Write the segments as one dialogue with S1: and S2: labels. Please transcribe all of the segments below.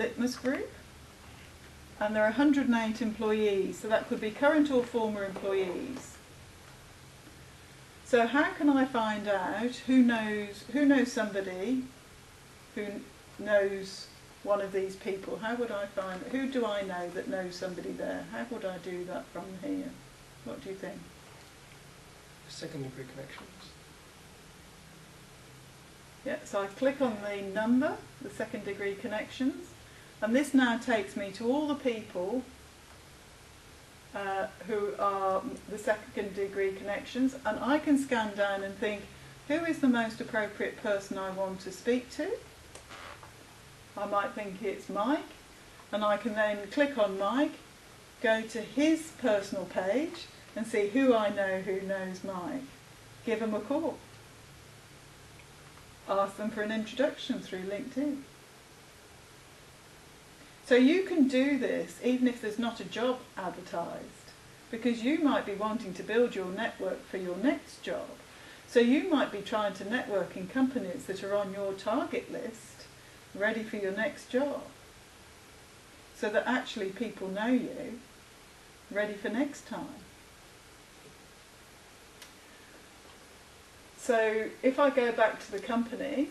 S1: Litmus Group, and there are 108 employees, so that could be current or former employees. So how can I find out who knows somebody who knows one of these people? How would I find, who do I know that knows somebody there? How would I do that from here? What do you think?
S2: Second degree connections.
S1: Yeah, so I click on the number, the second degree connections, and this now takes me to all the people who are the second degree connections, and I can scan down and think, who is the most appropriate person I want to speak to? I might think it's Mike, and I can then click on Mike, go to his personal page and see who I know who knows Mike. Give them a call. Ask them for an introduction through LinkedIn. So you can do this even if there's not a job advertised, because you might be wanting to build your network for your next job. So you might be trying to network in companies that are on your target list, ready for your next job, so that actually people know you, ready for next time. So if I go back to the company,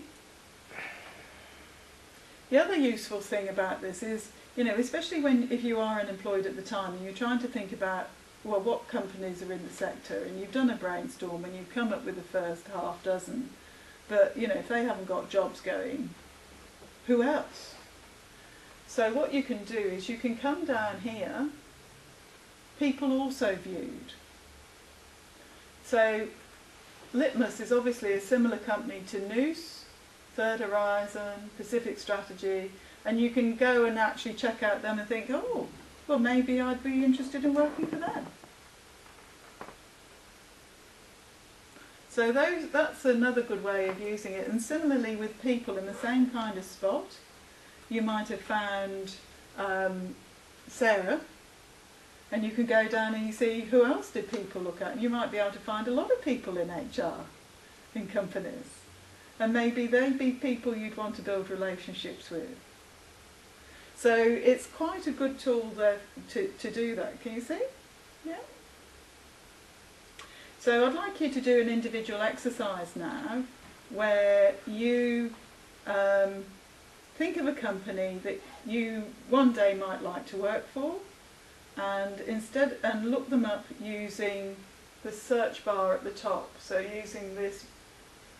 S1: the other useful thing about this is, especially if you are unemployed at the time and you're trying to think about, well, what companies are in the sector, and you've done a brainstorm and you've come up with the first half dozen, but if they haven't got jobs going, who else? So what you can do is you can come down here, people also viewed. So Litmus is obviously a similar company to Noose, Third Horizon, Pacific Strategy, and you can go and actually check out them and think, oh, well, maybe I'd be interested in working for them. So that's another good way of using it. And similarly with people in the same kind of spot, you might have found Sarah, and you can go down and you see who else did people look at. And you might be able to find a lot of people in HR, in companies. And maybe they'd be people you'd want to build relationships with. So it's quite a good tool there to do that. Can you see? Yeah? So I'd like you to do an individual exercise now where you think of a company that you one day might like to work for, and look them up using the search bar at the top. So using this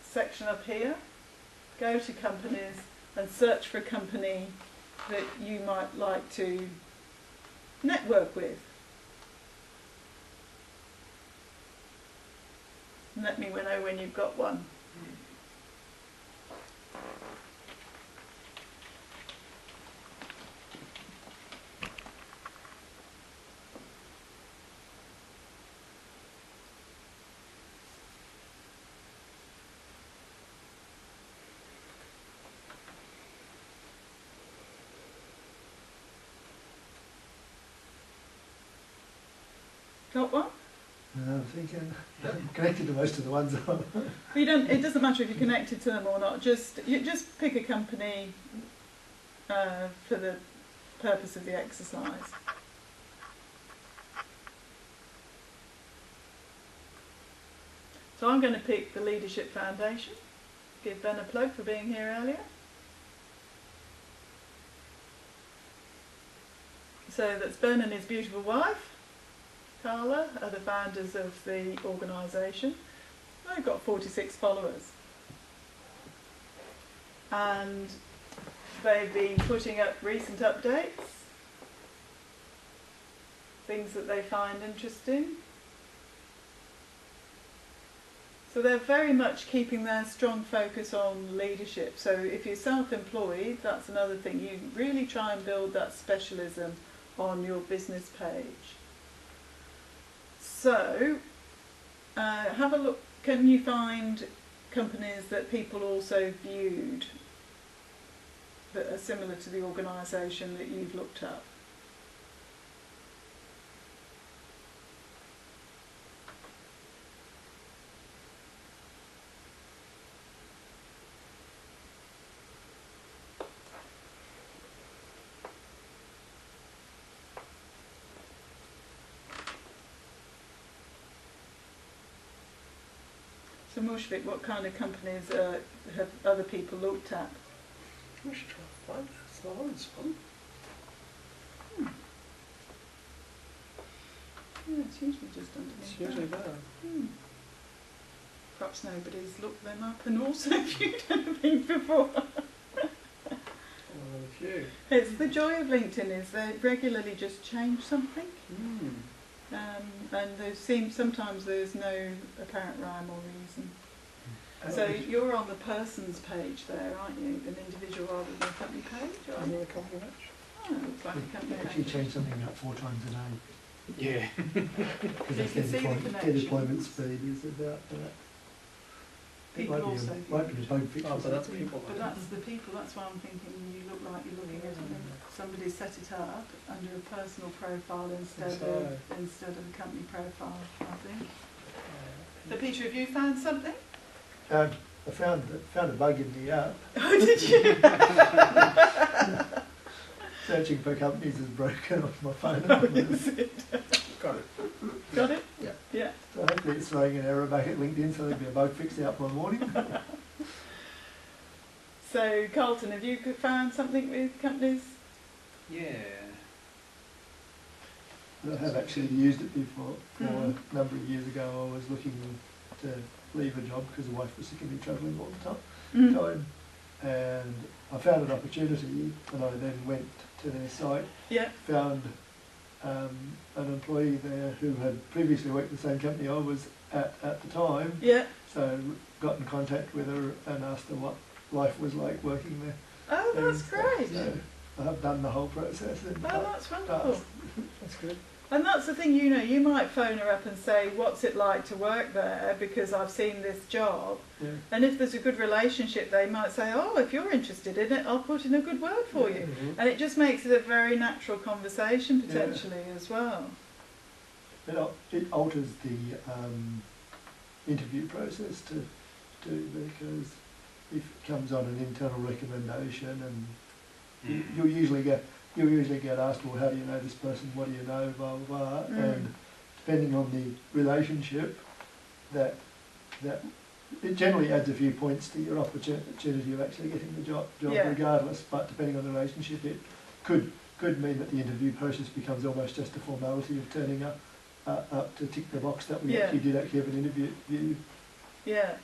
S1: section up here, go to companies and search for a company that you might like to network with. And let me know when you've got one. Got one?
S3: I'm thinking, I'm connected to most of the ones.
S1: You don't. It doesn't matter if you're connected to them or not. Just pick a company for the purpose of the exercise. So I'm going to pick the Leadership Foundation. Give Ben a plug for being here earlier. So that's Ben and his beautiful wife, Carla, are the founders of the organisation. They've got 46 followers. And they've been putting up recent updates, things that they find interesting. So they're very much keeping their strong focus on leadership. So if you're self-employed, that's another thing. You really try and build that specialism on your business page. So have a look. Can you find companies that people also viewed that are similar to the organisation that you've looked up? So Mushfik, what kind of companies have other people looked at?
S2: We should try to find that. It's not on this one.
S1: Yeah, it's usually just underneath.
S2: It's usually
S1: that.
S2: there.
S1: Perhaps nobody's looked them up and also viewed anything before.
S2: One of the few.
S1: It's the joy of LinkedIn is they regularly just change something. And sometimes there's no apparent rhyme or reason. So you're on the persons page there, aren't you? An individual rather than a company page?
S2: I'm on a company match.
S1: Oh, looks like a company
S3: They actually
S1: page.
S3: change something about 4 times a day.
S2: Yeah.
S3: Because
S1: So you can see the
S3: their
S1: connections.
S3: deployment speed is about that. It
S1: People
S3: might be
S1: also
S3: a, might be a bug fix.
S2: Oh,
S3: or
S2: but that's
S3: something.
S2: people.
S1: But that's the people, that's why I'm thinking you look like you're looking at it. Somebody set it up under a personal profile instead of a company profile, I think. So Peter, have you found something?
S3: I found a bug in the app.
S1: Oh, did you?
S3: Searching for companies is broken off my phone.
S1: Oh, is it?
S2: Got it.
S1: Got it?
S3: Yeah.
S1: Yeah.
S3: So hopefully it's throwing an error back at LinkedIn, so there'll be a bug fix out by morning.
S1: So Carlton, have you found something with companies?
S4: Yeah.
S3: I have actually used it before.
S1: Mhm.
S3: A number of years ago I was looking to leave a job because the wife was sick of me travelling all the time. And I found an opportunity and I then went to their site,
S1: Yeah.
S3: found an employee there who had previously worked at the same company I was at the time,
S1: Yeah.
S3: so got in contact with her and asked her what life was like working there.
S1: Oh,
S3: And
S1: that's
S3: stuff.
S1: great.
S3: So I have done the whole process. And
S1: Oh, that's wonderful.
S2: That's good.
S1: And that's the thing, you might phone her up and say, what's it like to work there, because I've seen this job.
S3: yeah.
S1: And if there's a good relationship, they might say, oh, if you're interested in it, I'll put in a good word for you. And it just makes it a very natural conversation potentially as well.
S3: It alters the interview process too, because if it comes on an internal recommendation and you'll usually get asked, well, how do you know this person, what do you know, blah, blah, blah. And depending on the relationship, that it generally adds a few points to your opportunity of actually getting the job regardless, but depending on the relationship, it could mean that the interview process becomes almost just a formality of turning up to tick the box that we actually have an interview.
S1: Yeah.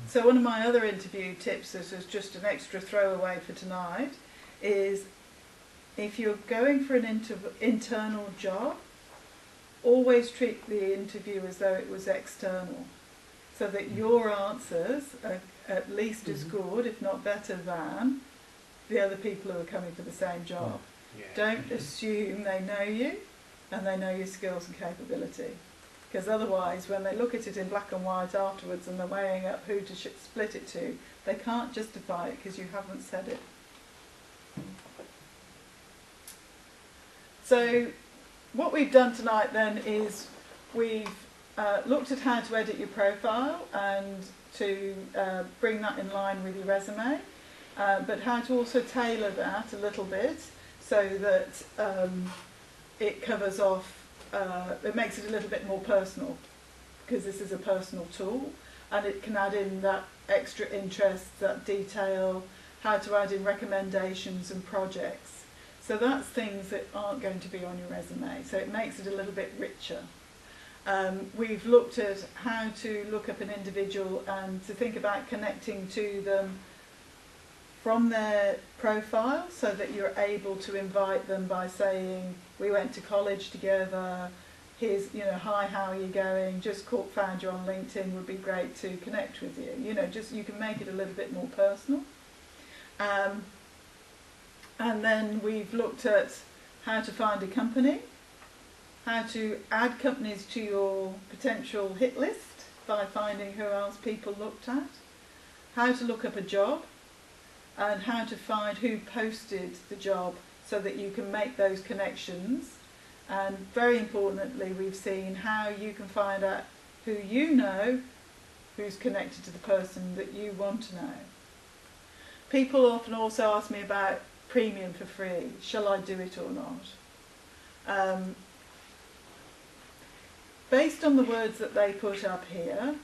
S1: So one of my other interview tips, this is just an extra throwaway for tonight, is if you're going for an internal job, always treat the interview as though it was external, so that your answers are at least as good, if not better than, the other people who are coming for the same job.
S4: Yeah.
S1: Don't assume they know you and they know your skills and capability, because otherwise when they look at it in black and white afterwards and they're weighing up who to split it to, they can't justify it because you haven't said it. So what we've done tonight then is we've looked at how to edit your profile and to bring that in line with your resume, but how to also tailor that a little bit so that it covers off, it makes it a little bit more personal, because this is a personal tool and it can add in that extra interest, that detail, how to add in recommendations and projects. So that's things that aren't going to be on your resume, so it makes it a little bit richer. We've looked at how to look up an individual and to think about connecting to them from their profile, so that you're able to invite them by saying, we went to college together, here's, hi, how are you going, just found you on LinkedIn, would be great to connect with you. You can make it a little bit more personal. And then we've looked at how to find a company, how to add companies to your potential hit list by finding who else people looked at, how to look up a job, and how to find who posted the job so that you can make those connections. And very importantly, we've seen how you can find out who you know who's connected to the person that you want to know. People often also ask me about premium for free. Shall I do it or not? Based on the words that they put up here,